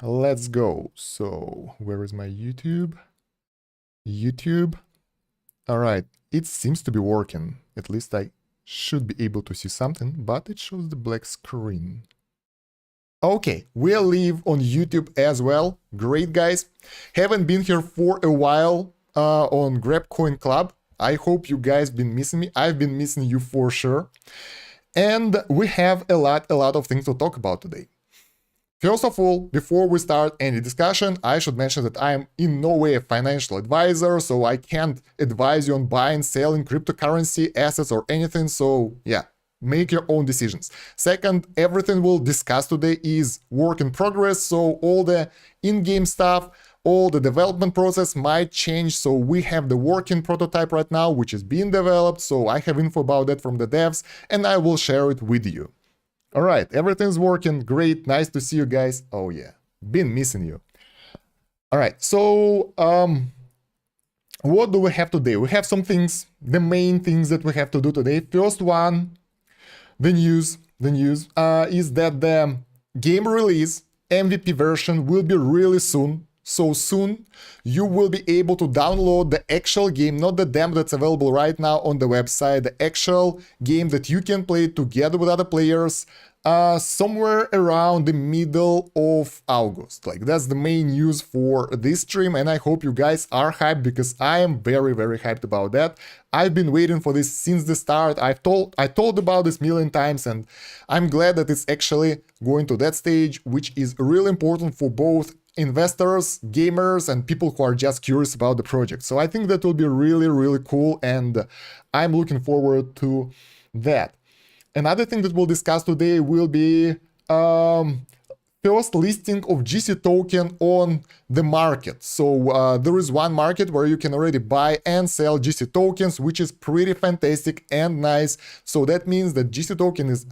let's go. So, where is my YouTube? YouTube. All right, it seems to be working. At least I should be able to see something, but it shows the black screen. Okay, we'll leave on YouTube as well. Great, guys. Haven't been here for a while on Grabcoinclub. I hope you guys been missing me. I've been missing you for sure. And we have a lot of things to talk about today. First of all, before we start any discussion, I should mention that I am in no way a financial advisor, so I can't advise you on buying, selling cryptocurrency, assets, or anything, so yeah, make your own decisions. Second, everything we'll discuss today is work in progress, so all the in-game stuff, all the development process might change, so we have the working prototype right now, which is being developed, so I have info about that from the devs, and I will share it with you. All right, everything's working great. Nice to see you guys. Oh yeah, been missing you. All right, so what do we have today? We have some things, the main things that we have to do today. First one, the news is that the game release MVP version will be really soon. So soon you will be able to download the actual game, not the demo that's available right now on the website, the actual game that you can play together with other players somewhere around the middle of August. Like, that's the main news for this stream, and I hope you guys are hyped because I am very hyped about that. I've been waiting for this since the start. I told about this a million times, and I'm glad that it's actually going to that stage, which is really important for both investors, gamers, and people who are just curious about the project. So I think that will be really cool, and I'm looking forward to that. Another thing that we'll discuss today will be first listing of GC token on the market. So there is one market where you can already buy and sell GC tokens, which is pretty fantastic and nice. So that means that GC token is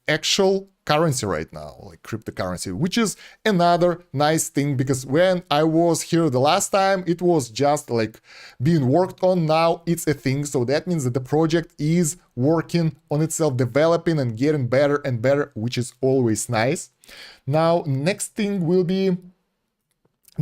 actual currency right now, like cryptocurrency, which is another nice thing, because when I was here the last time, it was just like being worked on. Now it's a thing, so that means that the project is working on itself, developing and getting better and better, which is always nice. Now, next thing will be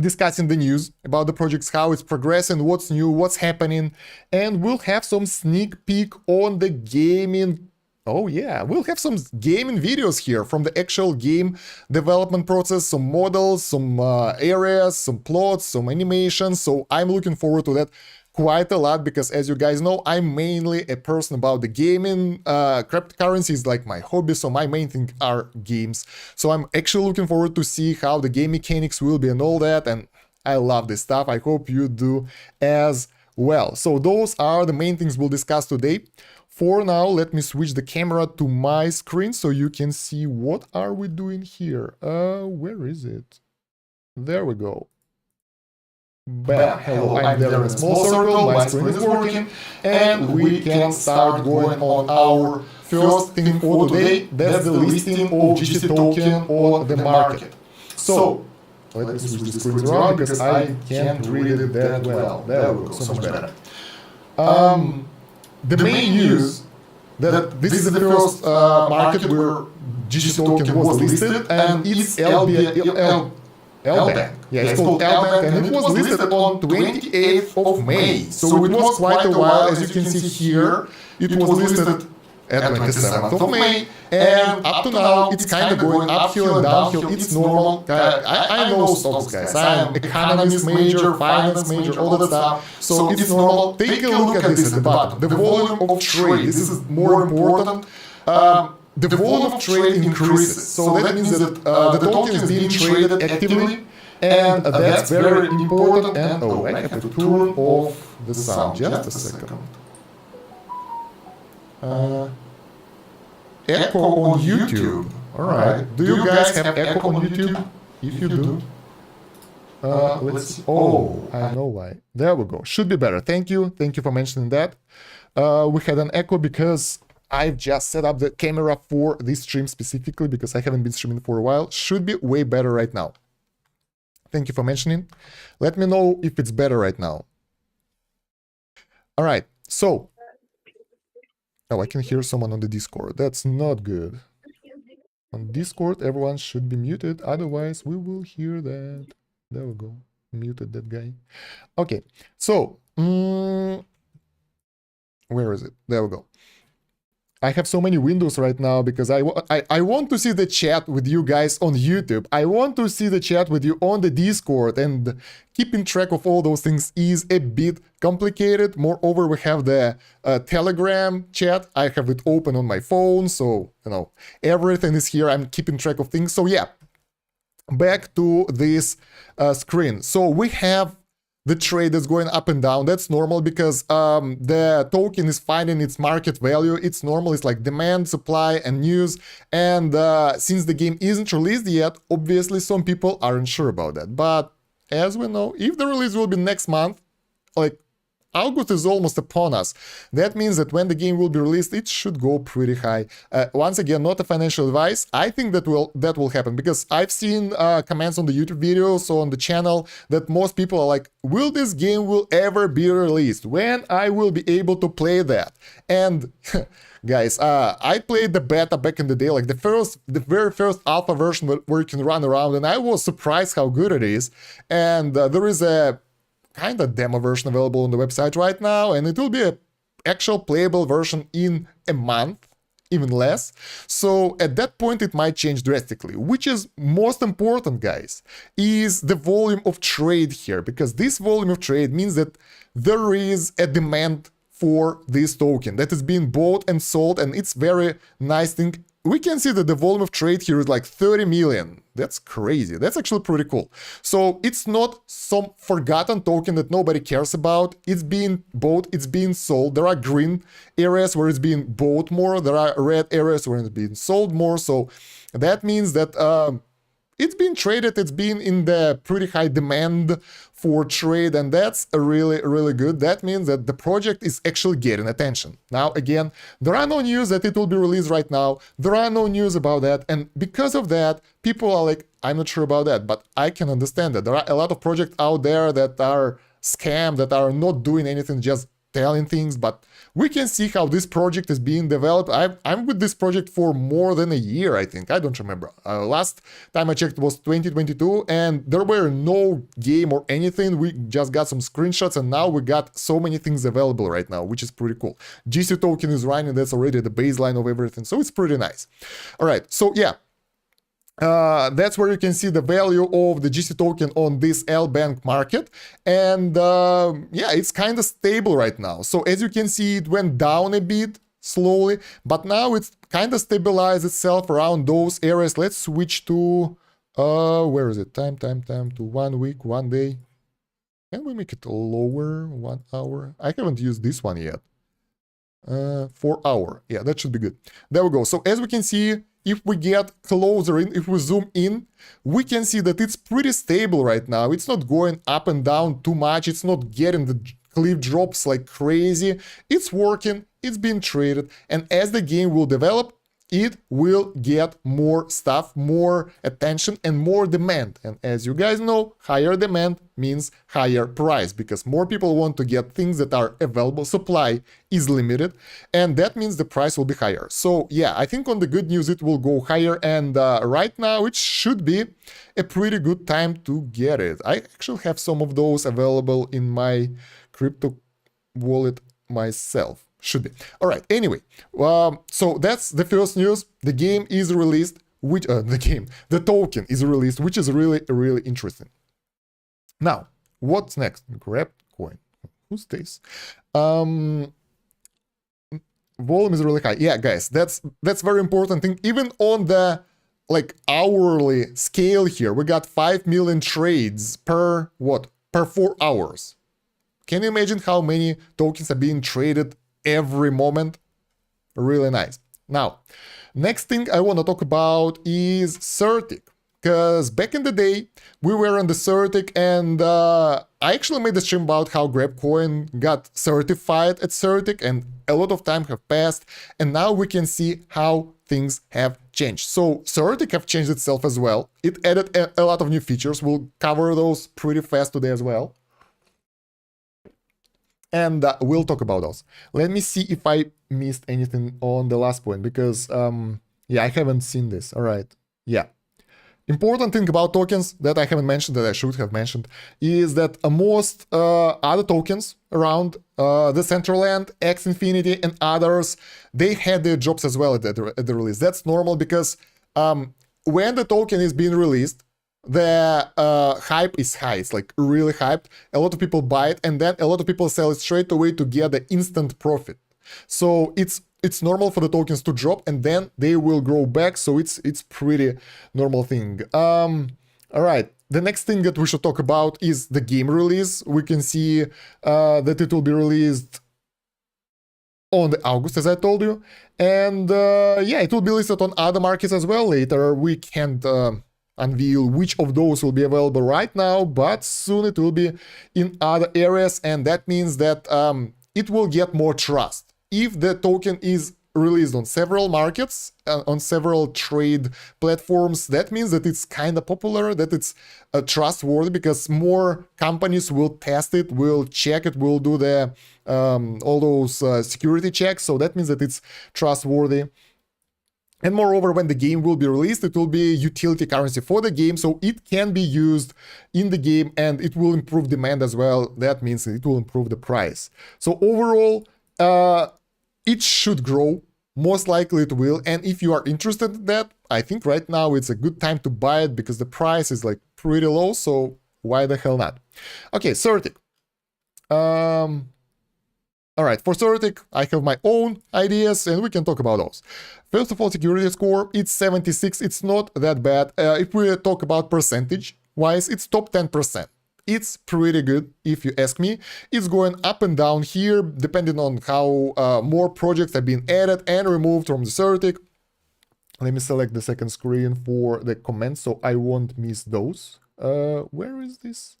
discussing the news about the projects, how it's progressing, what's new, what's happening, and we'll have some sneak peek on the gaming. Oh yeah, we'll have some gaming videos here from the actual game development process, some models, some areas, some plots, some animations. So I'm looking forward to that quite a lot, because as you guys know, I'm mainly a person about the gaming. Cryptocurrency is like my hobby, so my main thing are games. So I'm actually looking forward to see how the game mechanics will be and all that, and I love this stuff. I hope you do as well. So those are the main things we'll discuss today. For now, let me switch the camera to my screen so you can see what are we doing here. Where is it? There we go. Bam. Hello, I'm there in a small circle, my screen is working, and we can start going on our first thing for today. That's the listing of GC token on the market. So, let me switch the screen around because I can't read it that well. There we go, so much better. The main news that this is the first market where GC token was listed, and it's LBank. Yeah, it's called LBank, and it was listed on 28th of May. So it was quite a while. As you can see here, it was listed at 27th of May, and up to now it's kind of going uphill and downhill. It's normal. I know stocks, guys. I'm economist major, finance major, all that stuff. So it's normal. Take a look at this at the bottom. The volume of trade. This is more important. The volume of trade increases. So that means that the token is being traded actively, and that's very important. And oh, I have to turn off the sound. Just a second. Echo on YouTube. Alright. Do you guys have echo on YouTube? If you do. Let's see. Oh, I know why. There we go. Should be better. Thank you. Thank you for mentioning that. We had an echo because I've just set up the camera for this stream specifically, because I haven't been streaming for a while. Should be way better right now. Thank you for mentioning. Let me know if it's better right now. Alright. So, oh, I can hear someone on the Discord. That's not good. On Discord, everyone should be muted, otherwise we will hear that. There we go. Muted that guy. Okay, so where is it? There we go. I have so many windows right now because I want to see the chat with you guys on YouTube. I want to see the chat with you on the Discord, and keeping track of all those things is a bit complicated. Moreover, we have the Telegram chat. I have it open on my phone, so, you know, everything is here. I'm keeping track of things. So yeah, back to this screen. So we have the trade is going up and down. That's normal because the token is finding its market value. It's normal. It's like demand, supply, and news. And since the game isn't released yet, obviously some people aren't sure about that. But as we know, if the release will be next month, like August is almost upon us. That means that when the game will be released, it should go pretty high. Once again, not a financial advice. I think that will happen because I've seen comments on the YouTube videos, on the channel, that most people are like, will this game will ever be released? When I will be able to play that? And guys, I played the beta back in the day, like the very first alpha version where you can run around, and I was surprised how good it is. And there is a kind of demo version available on the website right now, and it will be an actual playable version in a month, even less. So at that point it might change drastically. Which is most important, guys, is the volume of trade here, because this volume of trade means that there is a demand for this token that is being bought and sold, and it's very nice thing. We can see that the volume of trade here is like 30 million. That's crazy. That's actually pretty cool. So it's not some forgotten token that nobody cares about. It's being bought, it's being sold. There are green areas where it's being bought more. There are red areas where it's being sold more. So that means that it's been traded, it's been in the pretty high demand for trade, and that's really, really good. That means that the project is actually getting attention. Now, again, there are no news that it will be released right now. There are no news about that, and because of that, people are like, I'm not sure about that, but I can understand that. There are a lot of projects out there that are scam, that are not doing anything, just telling things, but we can see how this project is being developed. I'm with this project for more than a year, I think. I don't remember. Last time I checked was 2022, and there were no game or anything. We just got some screenshots, and now we got so many things available right now, which is pretty cool. GC token is running. That's already the baseline of everything, so it's pretty nice. All right, so yeah. That's where you can see the value of the GC token on this L-Bank market. And yeah, it's kind of stable right now. So as you can see, it went down a bit slowly, but now it's kind of stabilized itself around those areas. Let's switch to, where is it? Time to 1 week, 1 day. Can we make it lower? 1 hour? I haven't used this one yet. 4 hour. Yeah, that should be good. There we go. So as we can see, if we get closer in, if we zoom in, we can see that it's pretty stable right now. It's not going up and down too much. It's not getting the cliff drops like crazy. It's working. It's being traded. And as the game will develop, it will get more stuff, more attention, and more demand. And as you guys know, higher demand means higher price, because more people want to get things that are available. Supply is limited, and that means the price will be higher. So yeah, I think on the good news, it will go higher, and right now it should be a pretty good time to get it. I actually have some of those available in my crypto wallet myself. Should be. All right, anyway, so that's the first news. The game is released, which the token is released, which is really, really interesting. Now, what's next? Grabcoin. Who's this? Volume is really high. Yeah, guys, that's very important thing. Even on the like hourly scale here, we got 5 million trades per what? Per 4 hours. Can you imagine how many tokens are being traded every moment? Really nice. Now, next thing I want to talk about is Certic, because back in the day we were on the Certic, and I actually made a stream about how Grabcoin got certified at Certic, and a lot of time have passed, and now we can see how things have changed. So Certic have changed itself as well. It added a lot of new features. We'll cover those pretty fast today as well. And we'll talk about those. Let me see if I missed anything on the last point, because Yeah, I haven't seen this. All right. Yeah. Important thing about tokens that I haven't mentioned that I should have mentioned is that most other tokens around the Decentraland, X Infinity, and others, they had their drops as well at the release. That's normal because when the token is being released, the hype is high. It's like really hyped. A lot of people buy it, and then a lot of people sell it straight away to get the instant profit. So it's normal for the tokens to drop and then they will grow back. So it's pretty normal thing. All right. The next thing that we should talk about is the game release. We can see that it will be released on the August, as I told you. And yeah, it will be listed on other markets as well later. We can't unveil which of those will be available right now, but soon it will be in other areas. And that means that it will get more trust. If the token is released on several markets, on several trade platforms, that means that it's kind of popular, that it's trustworthy, because more companies will test it, will check it, will do the all those security checks. So that means that it's trustworthy. And moreover, when the game will be released, it will be utility currency for the game, so it can be used in the game and it will improve demand as well. That means it will improve the price. So overall, it should grow. Most likely it will. And if you are interested in that, I think right now it's a good time to buy it because the price is like pretty low. So why the hell not? Okay, Certic. All right, for Certic, I have my own ideas and we can talk about those. First of all, security score, it's 76. It's not that bad. If we talk about percentage wise, it's top 10%. It's pretty good, if you ask me. It's going up and down here, depending on how more projects have been added and removed from the Certic. Let me select the second screen for the comments so I won't miss those. Where is this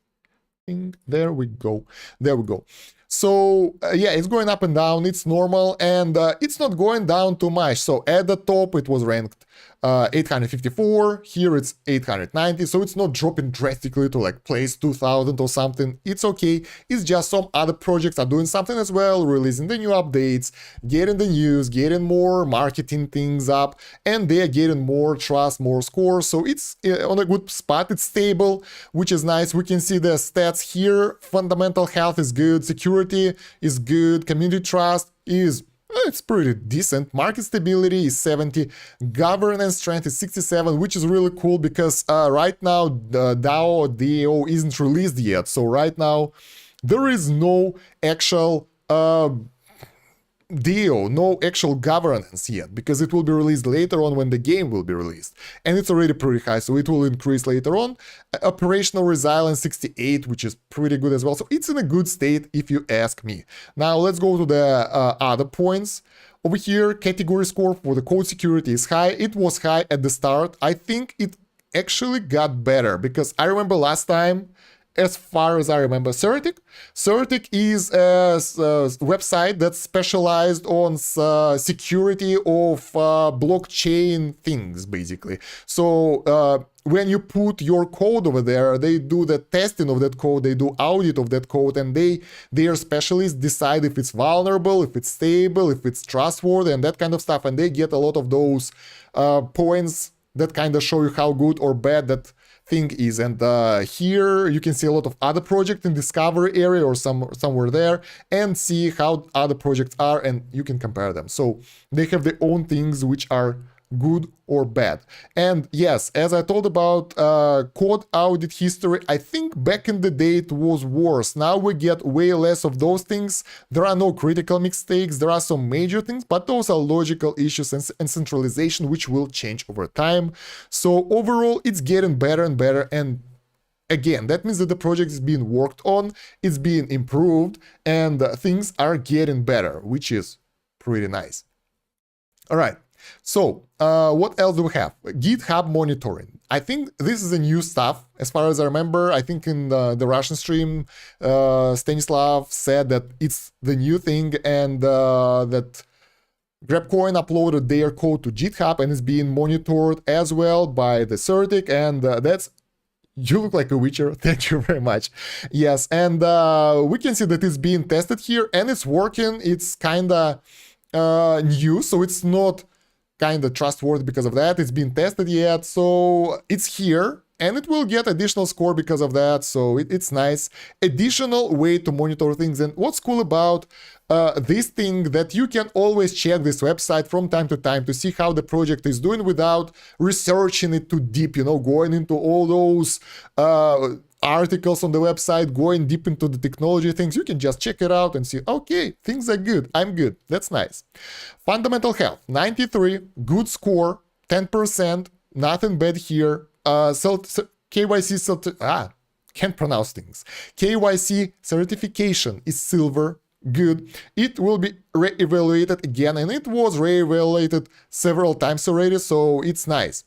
thing? There we go. There we go. So yeah, it's going up and down. It's normal, and it's not going down too much. So at the top, it was ranked 854. Here it's 890. So it's not dropping drastically to like place 2000 or something. It's okay. It's just some other projects are doing something as well, releasing the new updates, getting the news, getting more marketing things up, and they are getting more trust, more scores. So it's on a good spot. It's stable, which is nice. We can see the stats here. Fundamental health is good. Security is good. Community trust is it's pretty decent. Market stability is 70. Governance strength is 67, which is really cool because right now the DAO or DAO isn't released yet. So right now there is no actual DAO, no actual governance yet, because it will be released later on when the game will be released. And it's already pretty high, so it will increase later on. Operational resilience 68, which is pretty good as well. So it's in a good state if you ask me. Now let's go to the other points. Over here, category score for the code security is high. It was high at the start. I think it actually got better because I remember last time, as far as I remember, Certic is a website that's specialized on security of blockchain things, basically. So when you put your code over there, they do the testing of that code, they do audit of that code, and their specialists decide if it's vulnerable, if it's stable, if it's trustworthy, and that kind of stuff. And they get a lot of those points that kind of show you how good or bad that thing is. And here you can see a lot of other projects in discovery area or somewhere there, and see how other projects are, and you can compare them. So they have their own things which are good or bad. And yes, as I told about code audit history, I think back in the day it was worse. Now we get way less of those things. There are no critical mistakes, there are some major things, but those are logical issues and centralization which will change over time. So overall it's getting better and better, and again, that means that the project is being worked on, it's being improved, and things are getting better, which is pretty nice. All right. So what else do we have? GitHub monitoring. I think this is a new stuff. As far as I remember, I think in the Russian stream, Stanislav said that it's the new thing, and that Grabcoin uploaded their code to GitHub and is being monitored as well by the Certic, and that's... You look like a witcher. Thank you very much. Yes, and we can see that it's being tested here and it's working. It's kind of new, so it's not kind of trustworthy because of that. It's been tested yet, so it's here. And it will get additional score because of that, so it's nice. Additional way to monitor things. And what's cool about this thing, that you can always check this website from time to time to see how the project is doing without researching it too deep, you know, going into all those articles on the website, going deep into the technology things. You can just check it out and see, okay, things are good, I'm good. That's nice. Fundamental health, 93, good score, 10%, nothing bad here. KYC can't pronounce things. KYC certification is silver, good. It will be re-evaluated again, and it was re-evaluated several times already, so it's nice.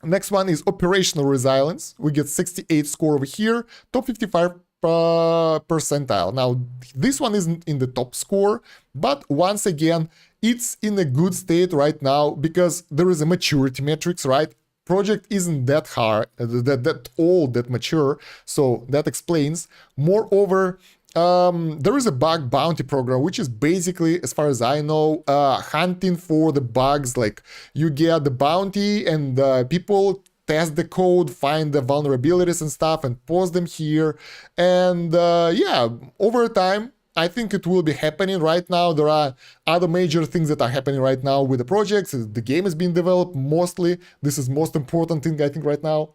Next one is operational resilience. We get 68 score over here, top 55 percentile. Now, this one isn't in the top score, but once again, it's in a good state right now because there is a maturity metrics, right? Project isn't that hard, that old, that mature, so that explains. Moreover, there is a bug bounty program, which is basically, as far as I know, hunting for the bugs. Like, you get the bounty and people test the code, find the vulnerabilities and stuff, and post them here. And yeah, over time, I think it will be happening right now. There are other major things that are happening right now with the projects. The game is being developed mostly. This is most important thing, I think, right now.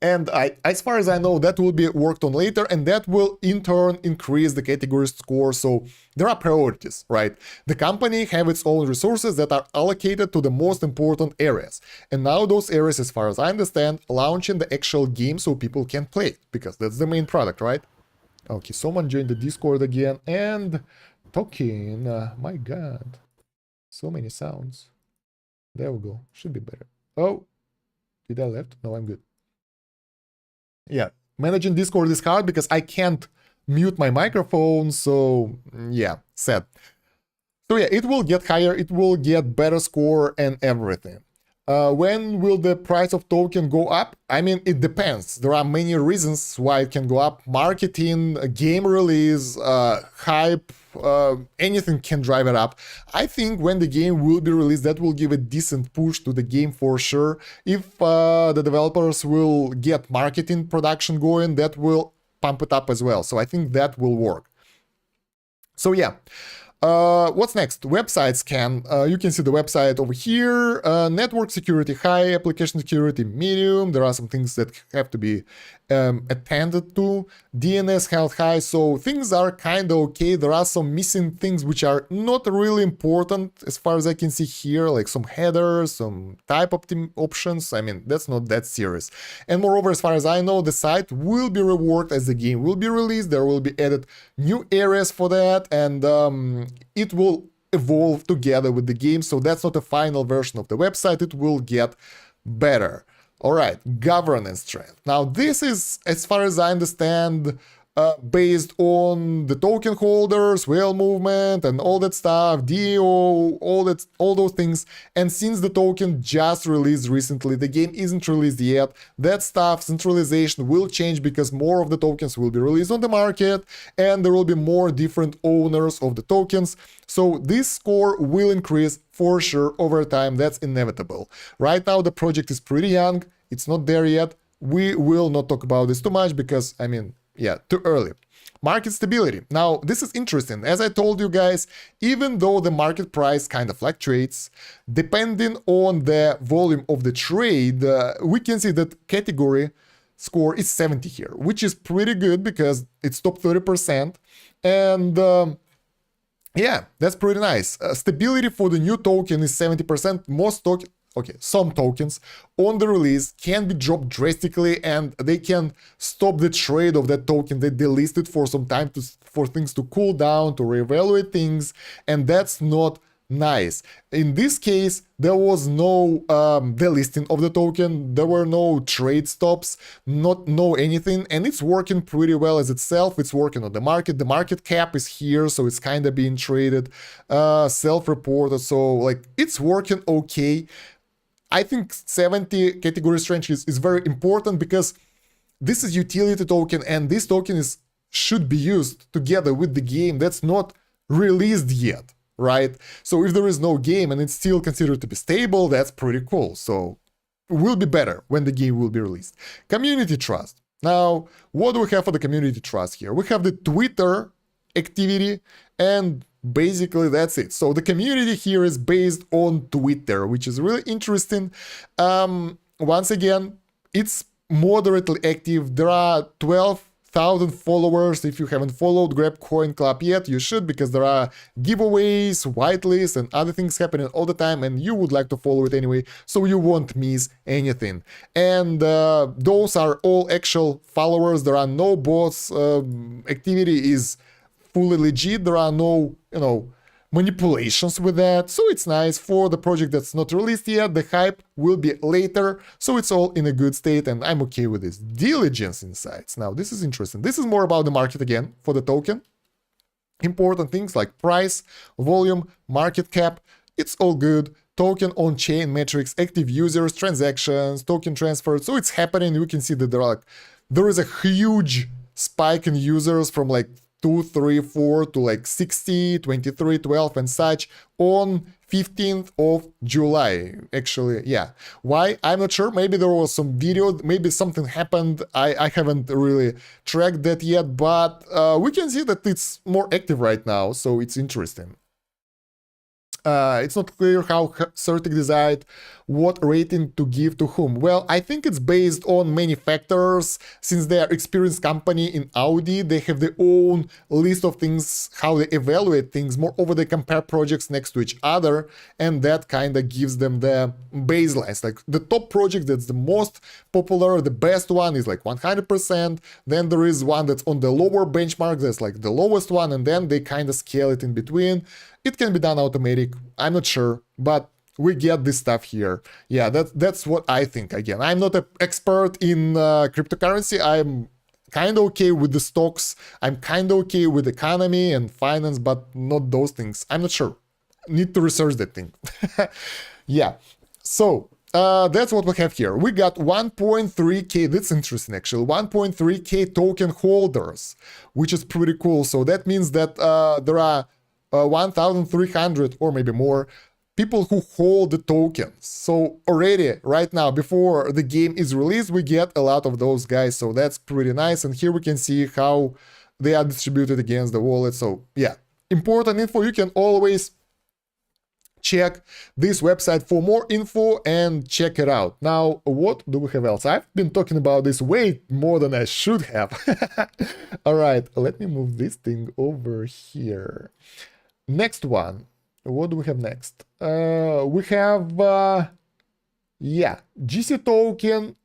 And as far as I know, that will be worked on later, and that will in turn increase the category score. So there are priorities, right? The company have its own resources that are allocated to the most important areas. And now those areas, as far as I understand, launching the actual game so people can play it, because that's the main product, right? Okay, someone joined the Discord again and talking. My God, so many sounds. There we go. Should be better. Oh, did I left? No, I'm good. Yeah, managing Discord is hard because I can't mute my microphone. So yeah, sad. So yeah, it will get higher. It will get better score and everything. When will the price of token go up? I mean, it depends. There are many reasons why it can go up. Marketing, game release, hype, anything can drive it up. I think when the game will be released, that will give a decent push to the game for sure. If the developers will get marketing production going, that will pump it up as well. So I think that will work. So yeah. What's next? Website scan. You can see the website over here. Network security high, application security medium. There are some things that have to be attended to. DNS health high, so things are kind of okay. There are some missing things which are not really important as far as I can see here, like some headers, some type options. I mean, that's not that serious. And moreover, as far as I know, the site will be reworked as the game will be released. There will be added new areas for that, and it will evolve together with the game. So that's not a final version of the website. It will get better. All right, governance strength. Now, this is, as far as I understand, based on the token holders, whale movement, and all that stuff, DAO, all those things. And since the token just released recently, the game isn't released yet, that stuff, centralization will change because more of the tokens will be released on the market, and there will be more different owners of the tokens. So this score will increase for sure over time. That's inevitable. Right now, the project is pretty young. It's not there yet. We will not talk about this too much because, I mean, yeah, too early. Market stability. Now, this is interesting. As I told you guys, even though the market price kind of fluctuates, depending on the volume of the trade, we can see that category score is 70 here, which is pretty good because it's top 30%. And yeah, that's pretty nice. Stability for the new token is 70%. Most token, okay, some tokens on the release can be dropped drastically, and they can stop the trade of that token. They delist it for some time for things to cool down, to reevaluate things, and that's not nice. In this case, there was no delisting of the token, there were no trade stops, no anything, and it's working pretty well as itself. It's working on the market cap is here, so it's kind of being traded, self-reported, so like it's working okay. I think 70 category strength is very important because this is utility token, and this token should be used together with the game that's not released yet, right? So if there is no game and it's still considered to be stable, that's pretty cool. So it will be better when the game will be released. Community trust. Now, what do we have for the community trust here? We have the Twitter activity, and basically that's it. So the community here is based on Twitter, which is really interesting. Once again, it's moderately active. There are 12,000 followers. If you haven't followed Grabcoinclub yet, you should, because there are giveaways, whitelists, and other things happening all the time, and you would like to follow it anyway, so you won't miss anything. And those are all actual followers. There are no bots. Activity is fully legit. There are no, manipulations with that. So it's nice. For the project that's not released yet, the hype will be later. So it's all in a good state, and I'm okay with this. Diligence insights. Now, this is interesting. This is more about the market again for the token. Important things like price, volume, market cap. It's all good. Token on-chain metrics, active users, transactions, token transfers. So it's happening. You can see that there is a huge spike in users from 2, 3, 4 to 60, 23, 12 and such on 15th of July. Actually, yeah. Why? I'm not sure. Maybe there was some video, maybe something happened. I haven't really tracked that yet, but we can see that it's more active right now, so it's interesting. It's not clear how Certic decide what rating to give to whom. Well, I think it's based on many factors. Since they are experienced company in Audi, they have their own list of things, how they evaluate things. Moreover, they compare projects next to each other, and that kind of gives them the baselines. Like the top project that's the most popular, the best one is 100%. Then there is one that's on the lower benchmark, that's the lowest one, and then they kind of scale it in between. It can be done automatic. I'm not sure, but we get this stuff here. Yeah, that's what I think. Again, I'm not an expert in cryptocurrency. I'm kind of okay with the stocks. I'm kind of okay with economy and finance, but not those things. I'm not sure. Need to research that thing. Yeah. So that's what we have here. We got 1.3k. That's interesting, actually. 1.3k token holders, which is pretty cool. So that means that there are 1,300 or maybe more people who hold the tokens. So already right now, before the game is released, we get a lot of those guys. So that's pretty nice. And here we can see how they are distributed against the wallet. So yeah, important info. You can always check this website for more info and check it out. Now, what do we have else? I've been talking about this way more than I should have. All right, let me move this thing over here. Next one. What do we have next? We have, GC token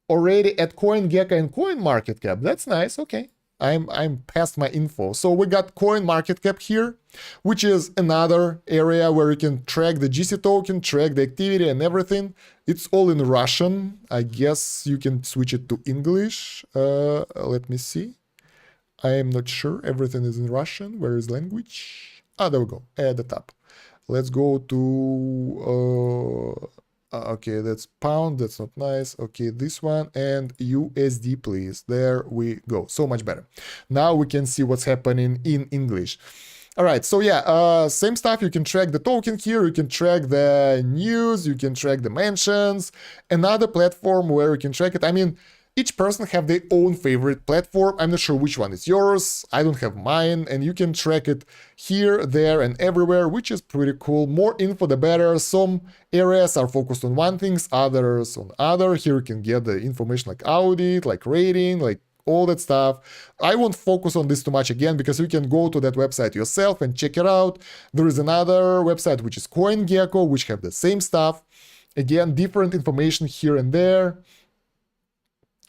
already at CoinGecko and CoinMarketCap. That's nice. Okay. I'm past my info. So we got CoinMarketCap here, which is another area where you can track the GC token, track the activity and everything. It's all in Russian. I guess you can switch it to English. Let me see. I am not sure. Everything is in Russian. Where is language? There we go. At the top. Let's go to... okay, that's pound. That's not nice. Okay, this one and USD, please. There we go. So much better. Now we can see what's happening in English. All right, so yeah, same stuff. You can track the token here. You can track the news. You can track the mentions. Another platform where you can track it. I mean, each person have their own favorite platform. I'm not sure which one is yours. I don't have mine, and you can track it here, there, and everywhere, which is pretty cool. More info, the better. Some areas are focused on one things, others on other. Here you can get the information like audit, like rating, like all that stuff. I won't focus on this too much again, because you can go to that website yourself and check it out. There is another website, which is CoinGecko, which have the same stuff. Again, different information here and there.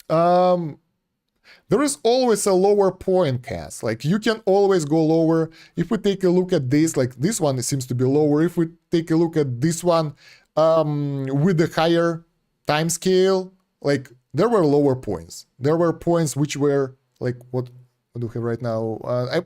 There is always a lower point cast. Like you can always go lower. If we take a look at this, like this one, it seems to be lower. If we take a look at this one with the higher time scale, like there were lower points. There were points which were like what What do we have right now?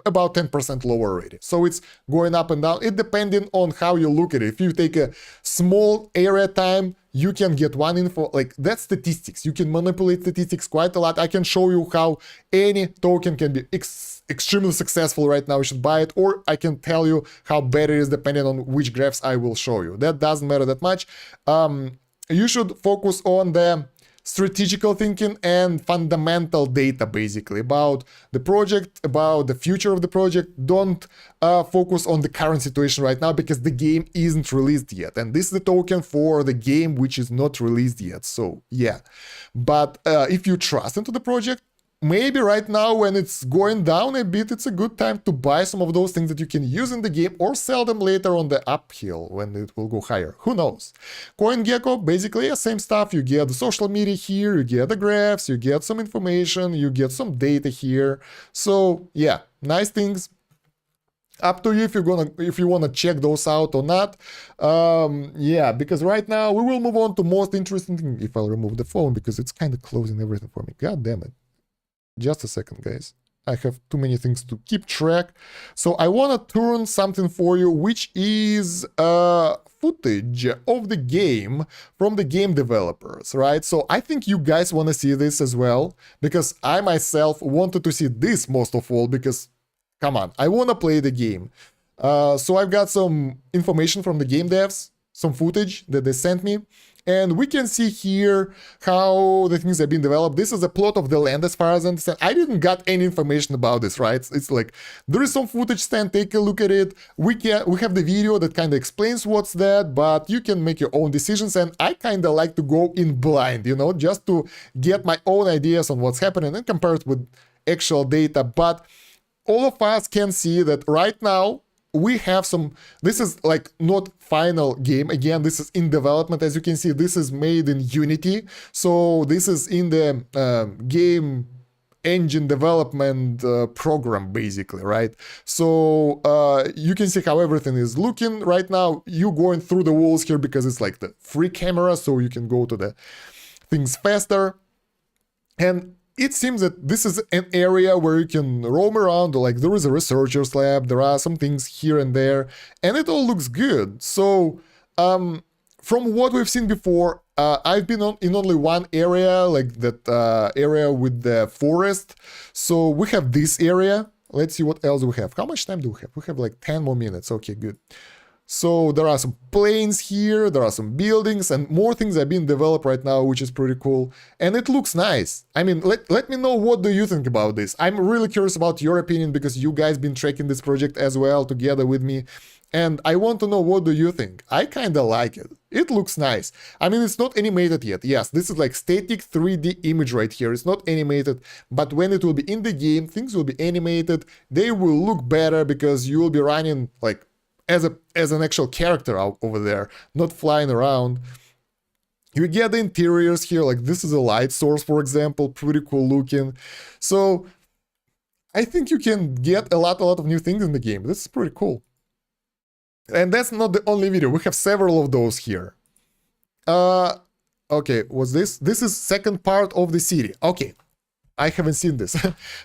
About 10% lower already. So it's going up and down. It depending on how you look at it. If you take a small area time, you can get one info. Like, that's statistics. You can manipulate statistics quite a lot. I can show you how any token can be extremely successful right now. You should buy it. Or I can tell you how bad it is depending on which graphs I will show you. That doesn't matter that much. You should focus on the strategical thinking and fundamental data, basically, about the project, about the future of the project. Don't focus on the current situation right now, because the game isn't released yet. And this is the token for the game which is not released yet. So, yeah. But if you trust into the project, maybe right now when it's going down a bit, it's a good time to buy some of those things that you can use in the game, or sell them later on the uphill when it will go higher. Who knows? CoinGecko, basically, same stuff. You get the social media here, you get the graphs, you get some information, you get some data here. So yeah, nice things. Up to you if you wanna check those out or not. Yeah, because right now we will move on to most interesting thing. If I'll remove the phone, because it's kind of closing everything for me. God damn it. Just a second, guys. I have too many things to keep track. So I want to turn something for you, which is footage of the game from the game developers, right? So I think you guys want to see this as well, because I myself wanted to see this most of all, because, come on, I want to play the game. So I've got some information from the game devs, some footage that they sent me. And we can see here how the things have been developed. This is a plot of the land as far as I understand. I didn't got any information about this, right? It's like, there is some footage stand, take a look at it. We have the video that kind of explains what's that, but you can make your own decisions. And I kind of like to go in blind, you know, just to get my own ideas on what's happening and compare it with actual data. But all of us can see that right now, we have some, this is like not final game. Again, this is in development. As you can see, this is made in Unity. So this is in the game engine development program, basically, right? So you can see how everything is looking right now. You going through the walls here because it's like the free camera, so you can go to the things faster. And it seems that this is an area where you can roam around, like there is a researcher's lab, there are some things here and there, and it all looks good. So, from what we've seen before, I've been in only one area, like that area with the forest. So we have this area. Let's see what else we have. How much time do we have? We have like 10 more minutes. Okay, good. So there are some planes here, there are some buildings, and more things are being developed right now, which is pretty cool. And it looks nice. I mean, let me know, what do you think about this? I'm really curious about your opinion, because you guys been tracking this project as well together with me. And I want to know, what do you think? I kind of like it. It looks nice. I mean, it's not animated yet. Yes, this is like static 3D image right here. It's not animated, but when it will be in the game, things will be animated. They will look better because you will be running like as an actual character out over there, not flying around. You get the interiors here, like this is a light source, for example, pretty cool looking. So I think you can get a lot of new things in the game. This is pretty cool. And that's not the only video. We have several of those here. Okay, what's this? This is second part of the city. Okay, I haven't seen this.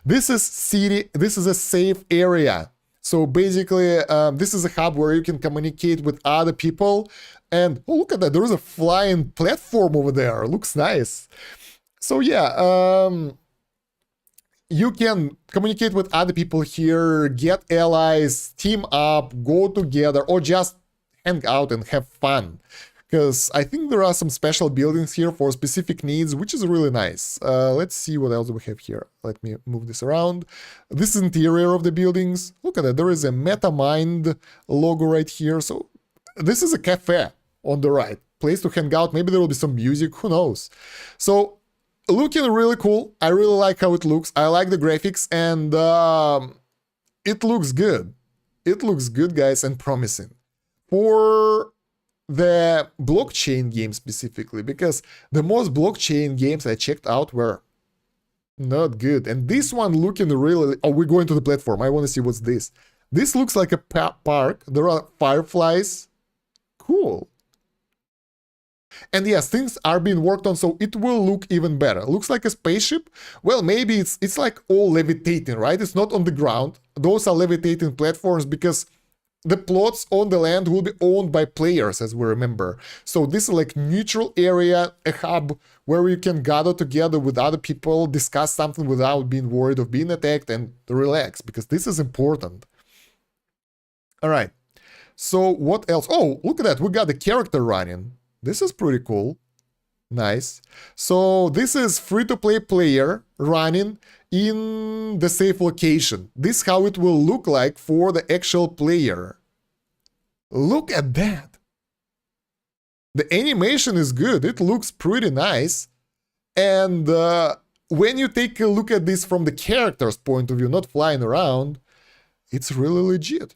This is city. This is a safe area. So basically, this is a hub where you can communicate with other people. And oh, look at that, there is a flying platform over there. Looks nice. So yeah, you can communicate with other people here, get allies, team up, go together, or just hang out and have fun. Because I think there are some special buildings here for specific needs, which is really nice. Let's see what else we have here. Let me move this around. This is interior of the buildings. Look at that. There is a MetaMind logo right here. So this is a cafe on the right. Place to hang out. Maybe there will be some music. Who knows? So looking really cool. I really like how it looks. I like the graphics, and it looks good. It looks good, guys, and promising. For the blockchain game specifically, because the most blockchain games I checked out were not good. And this one looking really... Oh, we're going to the platform. I want to see what's this. This looks like a park. There are fireflies. Cool. And yes, things are being worked on, so it will look even better. Looks like a spaceship. Well, maybe it's like all levitating, right? It's not on the ground. Those are levitating platforms because the plots on the land will be owned by players, as we remember. So this is like neutral area, a hub where you can gather together with other people, discuss something without being worried of being attacked, and relax, because this is important. All right. So what else? Oh, look at that. We got the character running. This is pretty cool. Nice. So this is free-to-play player running in the safe location. This is how it will look like for the actual player. Look at that. The animation is good. It looks pretty nice. And when you take a look at this from the character's point of view, not flying around, it's really legit.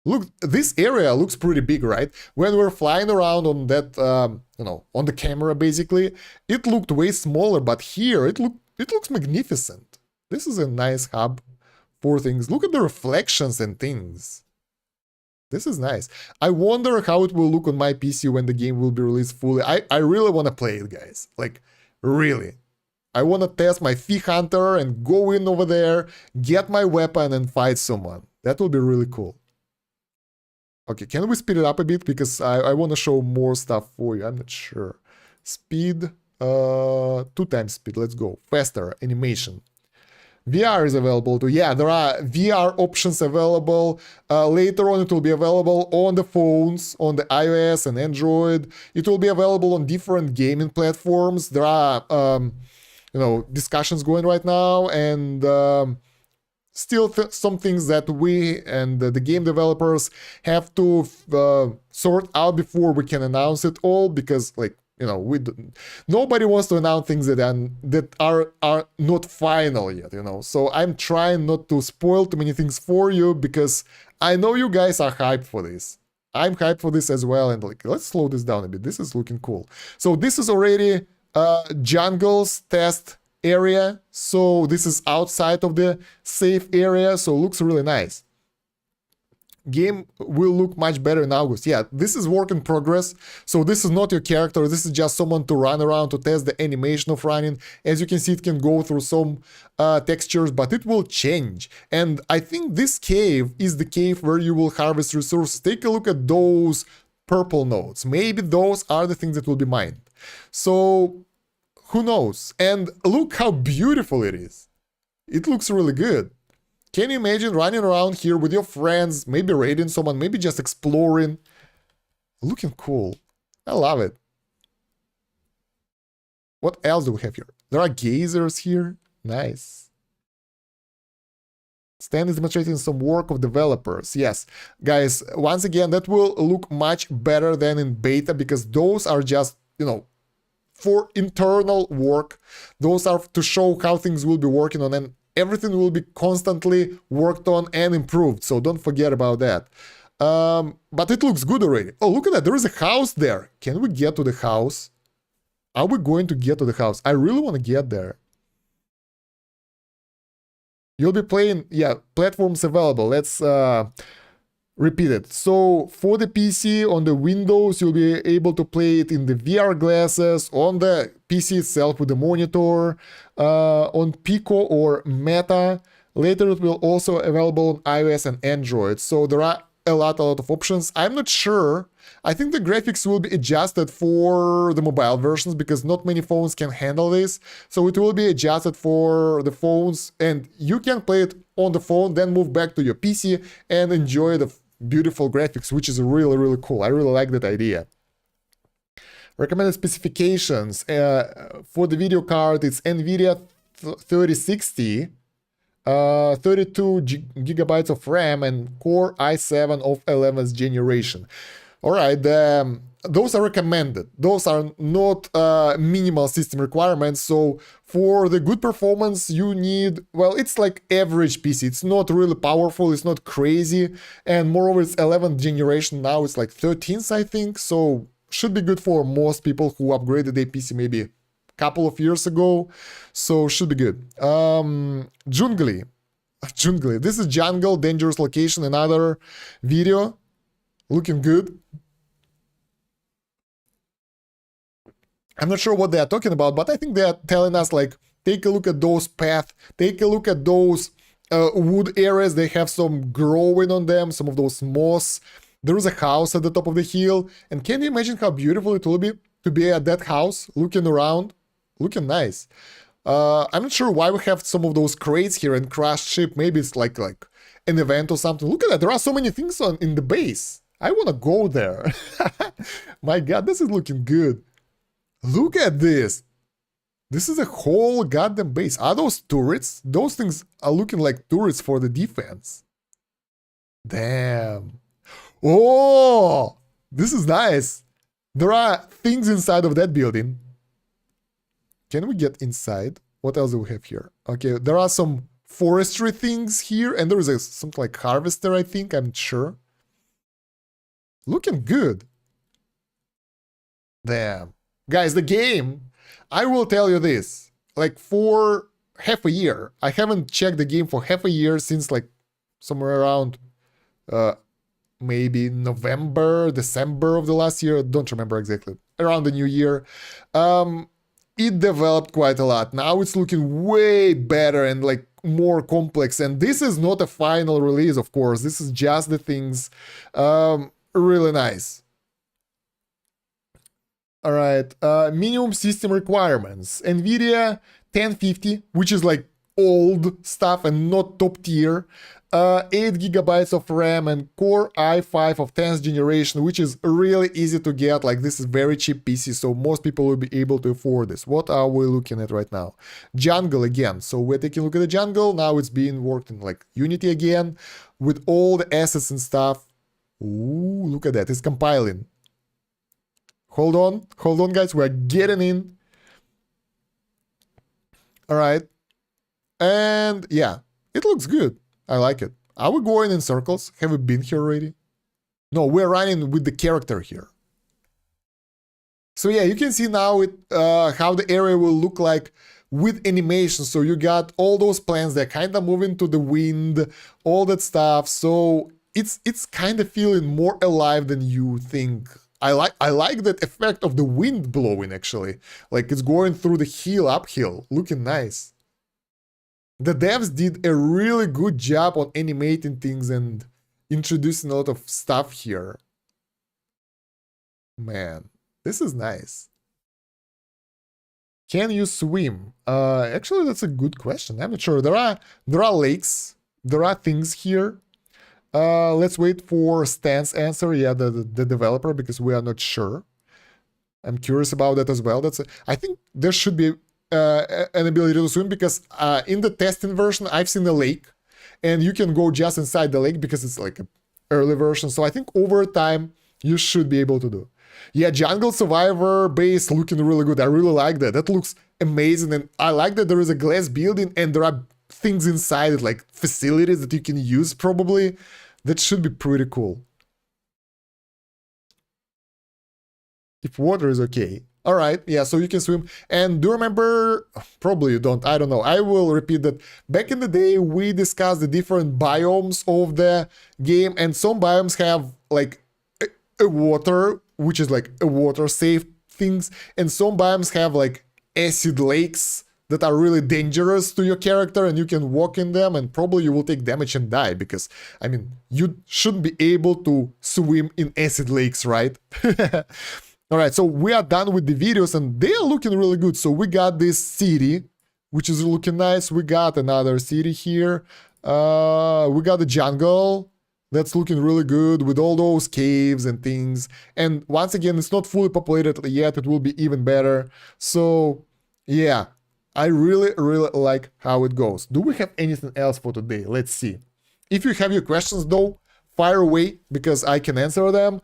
Look, this area looks pretty big, right? When we're flying around on that, on the camera, basically, it looked way smaller, but here it looks magnificent. This is a nice hub for things. Look at the reflections and things. This is nice. I wonder how it will look on my PC when the game will be released fully. I really want to play it, guys. Like, really. I want to test my Fee Hunter and go in over there, get my weapon and fight someone. That will be really cool. Okay, can we speed it up a bit? Because I want to show more stuff for you. I'm not sure. Speed, 2 times speed. Let's go. Faster, animation. VR is available too. Yeah, there are VR options available. Later on, it will be available on the phones, on the iOS and Android. It will be available on different gaming platforms. There are, discussions going right now, and still some things that we and the game developers have to sort out before we can announce it all, because nobody wants to announce things that are not final yet, so I'm trying not to spoil too many things for you, because I know you guys are hyped for this. I'm hyped for this as well, and let's slow this down a bit. This is looking cool. So this is already jungle's test area, so this is outside of the safe area, so looks really nice. Game will look much better in August. Yeah, this is work in progress, so this is not your character, this is just someone to run around to test the animation of running. As you can see, it can go through some textures, but it will change. And I think this cave is the cave where you will harvest resources. Take a look at those purple nodes. Maybe those are the things that will be mined. So who knows? And look how beautiful it is. It looks really good. Can you imagine running around here with your friends, maybe raiding someone, maybe just exploring? Looking cool. I love it. What else do we have here? There are gazers here. Nice. Stan is demonstrating some work of developers. Yes, guys, once again, that will look much better than in beta, because those are just, for internal work. Those are to show how things will be working on, and everything will be constantly worked on and improved, so don't forget about that. But it looks good already. Oh, look at that, there is a house there. Can we get to the house? Are we going to get to the house? I really want to get there. You'll be playing, yeah, platforms available. Let's repeat it. So for the PC, on the Windows, you'll be able to play it in the VR glasses, on the PC itself with the monitor, on Pico or Meta. Later it will also available on iOS and Android. So there are a lot of options. I'm not sure. I think the graphics will be adjusted for the mobile versions, because not many phones can handle this. So it will be adjusted for the phones, and you can play it on the phone, then move back to your PC and enjoy the beautiful graphics, which is really, really cool. I really like that idea. Recommended specifications for the video card, it's NVIDIA 3060, 32 gigabytes of RAM, and Core i7 of 11th generation. All right, those are recommended. Those are not minimal system requirements. So for the good performance, you need, well, it's like average PC. It's not really powerful. It's not crazy. And moreover, it's 11th generation. Now it's like 13th, I think. So should be good for most people who upgraded their PC maybe a couple of years ago. So should be good. Jungly. This is Jungle, Dangerous Location, another video. Looking good. I'm not sure what they are talking about, but I think they are telling us like, take a look at those paths, take a look at those wood areas. They have some growing on them, some of those moss. There is a house at the top of the hill, and can you imagine how beautiful it will be to be at that house, looking around, looking nice. I'm not sure why we have some of those crates here and crashed ship. Maybe it's like an event or something. Look at that, there are so many things in the base. I want to go there. My god, this is looking good. Look at this. This is a whole goddamn base. Are those turrets? Those things are looking like turrets for the defense. Damn. Oh, this is nice. There are things inside of that building. Can we get inside? What else do we have here? Okay, there are some forestry things here, and there is something like harvester, I think. I'm not sure. Looking good. Damn. Guys, the game, I will tell you this, like for half a year, I haven't checked the game for half a year since like somewhere around maybe November, December of the last year, don't remember exactly, around the new year. It developed quite a lot. Now it's looking way better and like more complex, and this is not a final release, of course, this is just the things. Really nice. All right, minimum system requirements. NVIDIA 1050, which is like old stuff and not top tier. 8 gigabytes of RAM and Core i5 of 10th generation, which is really easy to get. Like this is very cheap PC, so most people will be able to afford this. What are we looking at right now? Jungle again. So we're taking a look at the jungle. Now it's being worked in like Unity again with all the assets and stuff. Ooh, look at that. It's compiling. Hold on, guys. We're getting in. All right. And yeah, it looks good. I like it. Are we going in circles? Have we been here already? No, we're running with the character here. So yeah, you can see now how the area will look like with animation. So you got all those plants that kind of moving to the wind, all that stuff. So it's kind of feeling more alive than you think. I like that effect of the wind blowing, actually. Like it's going through the hill, uphill, looking nice. The devs did a really good job on animating things and introducing a lot of stuff here. Man, this is nice. Can you swim? Actually, that's a good question. I'm not sure. There are lakes. There are things here. Let's wait for Stan's answer. Yeah, the developer, because we are not sure. I'm curious about that as well. I think there should be an ability to swim, because in the testing version, I've seen a lake, and you can go just inside the lake because it's like an early version. So I think over time, you should be able to do. Yeah, Jungle Survivor base looking really good. I really like that. That looks amazing, and I like that there is a glass building and there are things inside it, like facilities that you can use probably. That should be pretty cool. If water is okay. All right, yeah, so you can swim. And do remember, probably you don't, I don't know. I will repeat that. Back in the day, we discussed the different biomes of the game, and some biomes have like a water, which is like a water safe things, and some biomes have like acid lakes that are really dangerous to your character, and you can walk in them and probably you will take damage and die, because, I mean, you shouldn't be able to swim in acid lakes, right? Alright, so we are done with the videos and they are looking really good. So we got this city, which is looking nice. We got another city here. We got the jungle. That's looking really good with all those caves and things. And once again, it's not fully populated yet. It will be even better. So, yeah. I really like how it goes. Do we have anything else for today? Let's see. If you have your questions though, fire away, because I can answer them.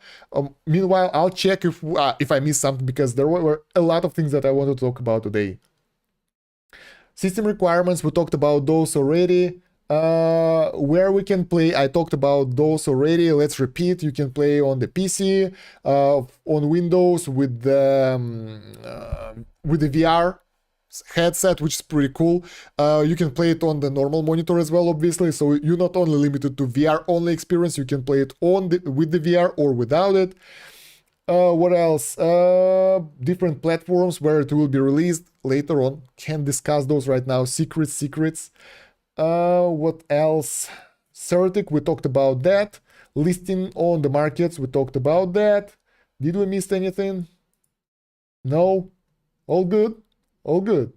Meanwhile, I'll check if I missed something, because there were a lot of things that I want to talk about today. System requirements, we talked about those already. Where we can play, I talked about those already. Let's repeat. You can play on the PC, on Windows with the VR headset, which is pretty cool. You can play it on the normal monitor as well, obviously, so you're not only limited to VR only experience, you can play it with the VR or without it. What else? Different platforms where it will be released later on. Can't discuss those right now. Secrets. What else? Certic, we talked about that. Listing on the markets, we talked about that. Did we miss anything? No? All good? All good.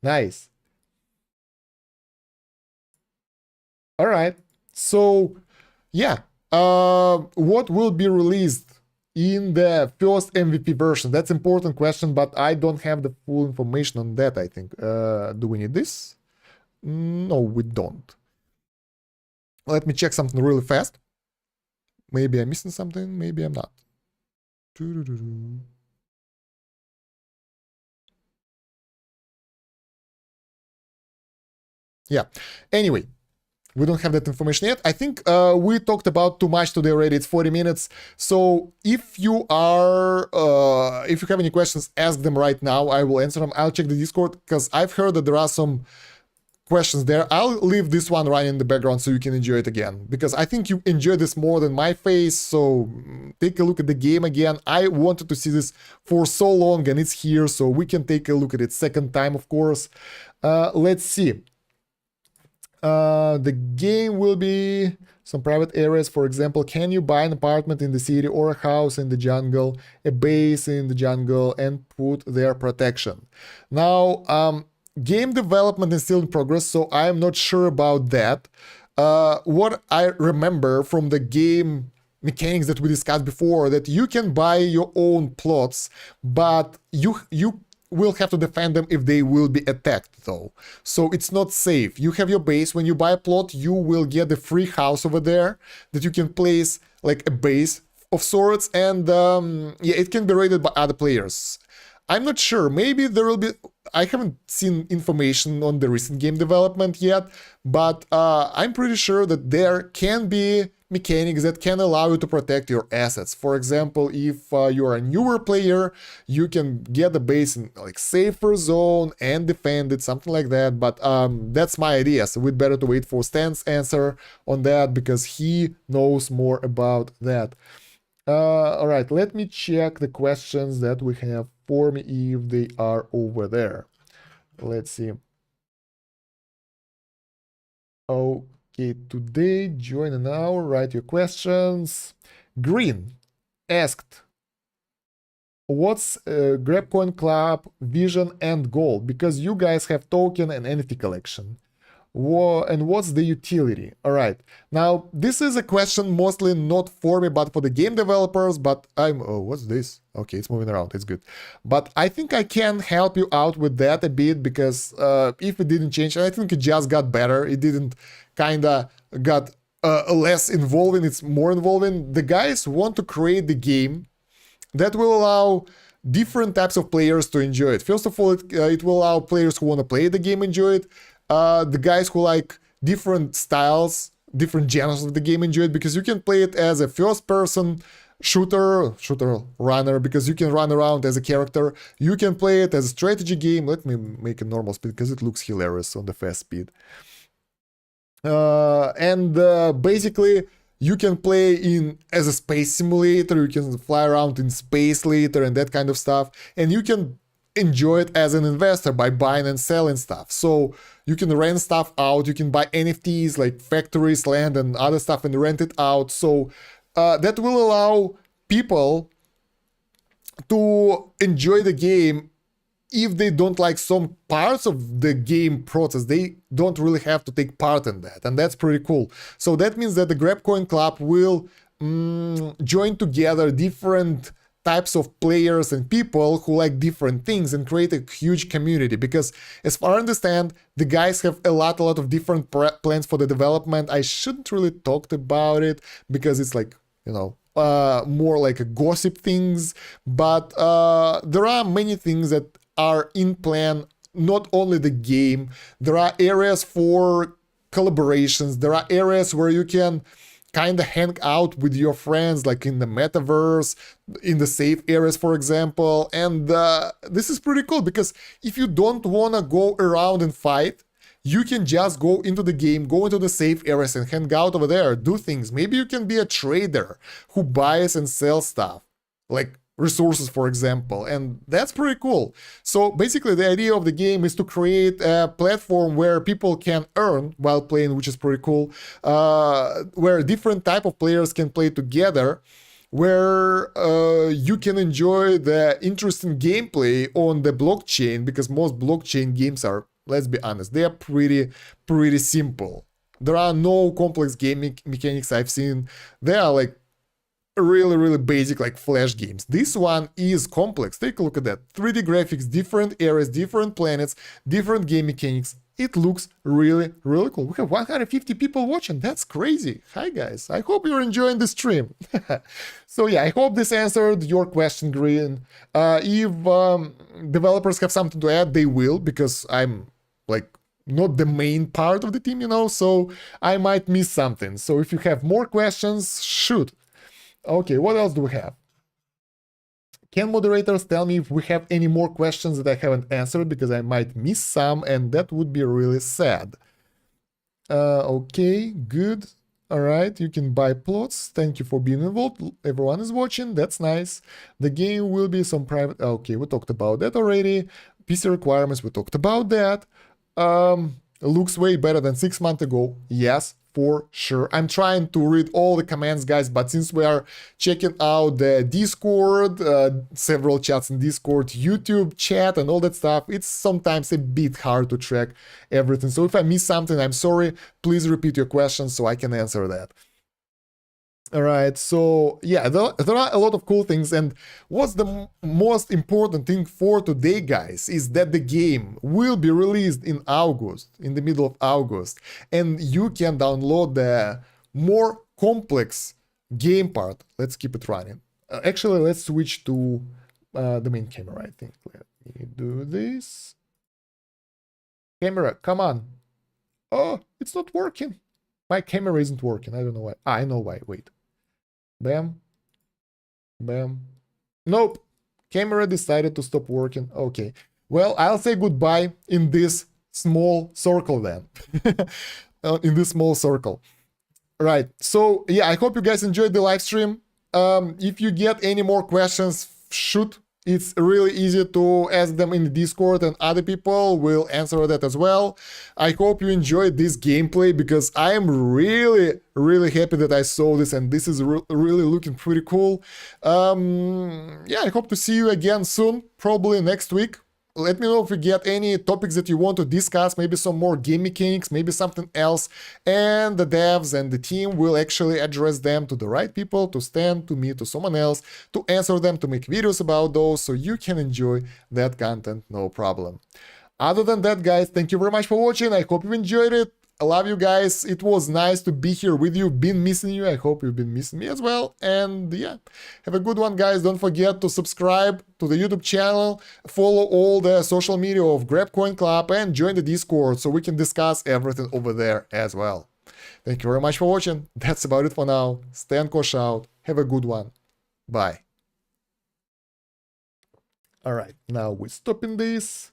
Nice. All right. So, yeah. What will be released in the first MVP version? That's an important question, but I don't have the full information on that, I think. Do we need this? No, we don't. Let me check something really fast. Maybe I'm missing something, maybe I'm not. Yeah. Anyway, we don't have that information yet. I think we talked about too much today already. It's 40 minutes. So if you have any questions, ask them right now. I will answer them. I'll check the Discord because I've heard that there are some questions there. I'll leave this one running in the background so you can enjoy it again, because I think you enjoy this more than my face. So take a look at the game again. I wanted to see this for so long and it's here, so we can take a look at it second time, of course. Let's see. The game will be some private areas. For example, can you buy an apartment in the city or a house in the jungle, a base in the jungle, and put their protection? Now, game development is still in progress, so I'm not sure about that. What I remember from the game mechanics that we discussed before, that you can buy your own plots, but you will have to defend them if they will be attacked, though. So it's not safe. You have your base. When you buy a plot, you will get a free house over there that you can place like a base of sorts, and yeah, it can be raided by other players. I'm not sure. Maybe there will be... I haven't seen information on the recent game development yet, but I'm pretty sure that there can be mechanics that can allow you to protect your assets. For example, if you're a newer player, you can get a base in like safer zone and defend it, something like that. But that's my idea, so we'd better to wait for Stan's answer on that because he knows more about that. All right, let me check the questions that we have for me if they are over there. Let's see. Okay, today, join an hour, write your questions. Green asked, what's Grabcoinclub vision and goal? Because you guys have token and NFT collection. And what's the utility? All right. Now, this is a question mostly not for me, but for the game developers. But oh, what's this? Okay, it's moving around. It's good. But I think I can help you out with that a bit, because if it didn't change, I think it just got better. It didn't kind of got less involving. It's more involving. The guys want to create the game that will allow different types of players to enjoy it. First of all, it will allow players who want to play the game enjoy it. The guys who like different styles, different genres of the game enjoy it, because you can play it as a first-person shooter runner, because you can run around as a character. You can play it as a strategy game. Let me make a normal speed because it looks hilarious on the fast speed. Basically, you can play in as a space simulator. You can fly around in space later and that kind of stuff. And you can enjoy it as an investor by buying and selling stuff. So you can rent stuff out. You can buy NFTs like factories, land, and other stuff and rent it out. So that will allow people to enjoy the game. If they don't like some parts of the game process, they don't really have to take part in that, and that's pretty cool. So that means that the Grabcoinclub will join together different types of players and people who like different things and create a huge community, because as far as I understand, the guys have a lot of different plans for the development. I shouldn't really talk about it because it's like, you know, more like a gossip things, but there are many things that are in plan, not only the game. There are areas for collaborations. There are areas where you can kind of hang out with your friends, like in the metaverse, in the safe areas, for example. And this is pretty cool, because if you don't want to go around and fight, you can just go into the game, go into the safe areas and hang out over there, do things. Maybe you can be a trader who buys and sells stuff. like resources, for example, and that's pretty cool. So basically the idea of the game is to create a platform where people can earn while playing, which is pretty cool, where different type of players can play together, where you can enjoy the interesting gameplay on the blockchain, because most blockchain games are, let's be honest, they are pretty simple. There are no complex game mechanics I've seen. They are like really basic, like Flash games. This one is complex. Take a look at that. 3D graphics, different areas, different planets, different game mechanics. It looks really cool. We have 150 people watching. That's crazy. Hi guys, I hope you're enjoying the stream. So yeah, I hope this answered your question, Green. If developers have something to add, they will, because I'm like not the main part of the team, you know, so I might miss something. So if you have more questions, shoot. Okay, what else do we have? Can moderators tell me if we have any more questions that I haven't answered, because I might miss some, and that would be really sad. Okay, good. All right, you can buy plots. Thank you for being involved. Everyone is watching. That's nice. The game will be some private... Okay, we talked about that already. PC requirements, we talked about that. Looks way better than 6 months ago. Yes, for sure. I'm trying to read all the commands, guys, but since we are checking out the Discord, several chats in Discord, YouTube chat and all that stuff, it's sometimes a bit hard to track everything. So if I miss something, I'm sorry. Please repeat your question so I can answer that. All right, so yeah, there are a lot of cool things, and what's the most important thing for today, guys, is that the game will be released in August, in the middle of August, and you can download the more complex game part. Let's keep it running. Actually, let's switch to the main camera, I think. Let me do this. Camera, come on. Oh, it's not working. My camera isn't working. I don't know why. I know why. Wait. Bam. Bam. Nope. Camera decided to stop working. Okay. Well, I'll say goodbye in this small circle then. In this small circle. Right. So, yeah, I hope you guys enjoyed the live stream. If you get any more questions, shoot. It's really easy to ask them in the Discord, and other people will answer that as well. I hope you enjoyed this gameplay, because I am really happy that I saw this, and this is really looking pretty cool. Yeah, I hope to see you again soon, probably next week. Let me know if you get any topics that you want to discuss, maybe some more game mechanics, maybe something else, and the devs and the team will actually address them to the right people, to Stan, to me, to someone else, to answer them, to make videos about those, so you can enjoy that content, no problem. Other than that, guys, thank you very much for watching. I hope you enjoyed it. I love you guys. It was nice to be here with you. Been missing you. I hope you've been missing me as well. And yeah, have a good one, guys. Don't forget to subscribe to the YouTube channel, follow all the social media of Grabcoinclub, and join the Discord so we can discuss everything over there as well. Thank you very much for watching. That's about it for now. Stan Kosh out. Have a good one. Bye. All right, now we're stopping this.